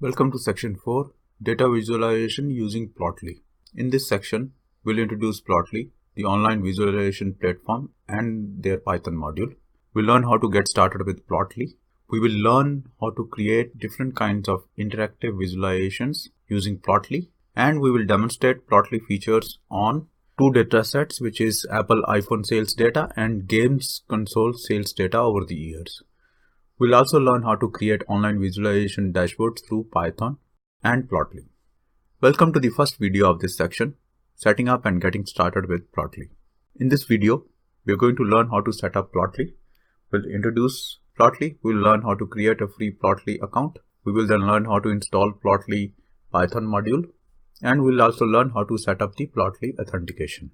Welcome to section 4, Data Visualization using Plotly. In this section, we'll introduce Plotly, the online visualization platform, and their Python module. We'll learn how to get started with Plotly. We will learn how to create different kinds of interactive visualizations using Plotly, and we will demonstrate Plotly features on two data sets, which is Apple iPhone sales data and games console sales data over the years. We'll also learn how to create online visualization dashboards through Python and Plotly. Welcome to the first video of this section, setting up and getting started with Plotly. In this video, we're going to learn how to set up Plotly. We'll introduce Plotly. We'll learn how to create a free Plotly account. We will then learn how to install Plotly Python module. And we'll also learn how to set up the Plotly authentication.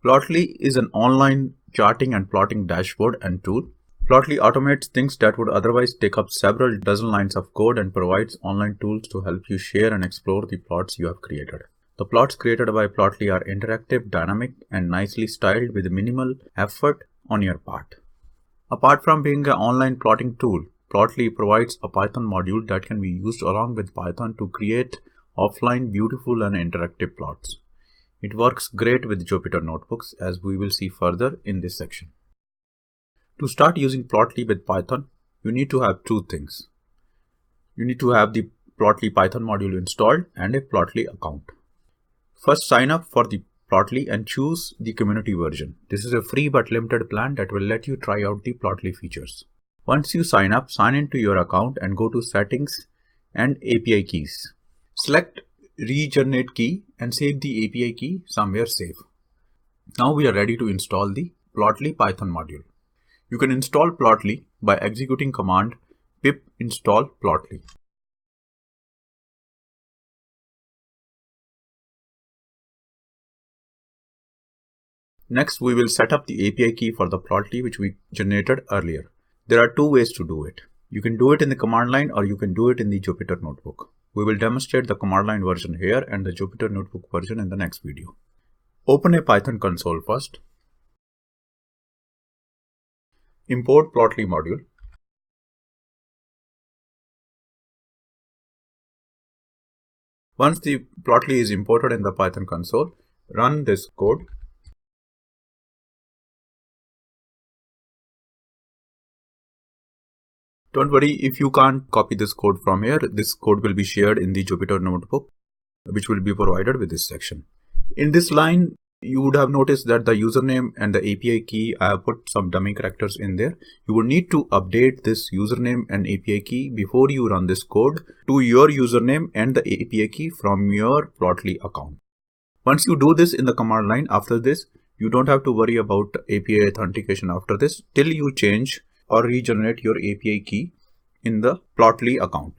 Plotly is an online charting and plotting dashboard and tool. Plotly automates things that would otherwise take up several dozen lines of code and provides online tools to help you share and explore the plots you have created. The plots created by Plotly are interactive, dynamic, and nicely styled with minimal effort on your part. Apart from being an online plotting tool, Plotly provides a Python module that can be used along with Python to create offline, beautiful, and interactive plots. It works great with Jupyter notebooks, as we will see further in this section. To start using Plotly with Python, you need to have two things. You need to have the Plotly Python module installed and a Plotly account. First, sign up for the Plotly and choose the community version. This is a free but limited plan that will let you try out the Plotly features. Once you sign up, sign into your account and go to Settings and API Keys. Select Regenerate Key and save the API key somewhere safe. Now we are ready to install the Plotly Python module. You can install Plotly by executing command pip install Plotly. Next, we will set up the API key for the Plotly which we generated earlier. There are two ways to do it. You can do it in the command line or you can do it in the Jupyter notebook. We will demonstrate the command line version here and the Jupyter notebook version in the next video. Open a Python console first. Import Plotly module. Once the Plotly is imported in the Python console, run this code. Don't worry if you can't copy this code from here. This code will be shared in the Jupyter notebook, which will be provided with this section. In this line, you would have noticed that the username and the API key, I have put some dummy characters in there. You will need to update this username and API key before you run this code to your username and the API key from your Plotly account. Once you do this in the command line, after this, you don't have to worry about API authentication after this till you change or regenerate your API key in the Plotly account.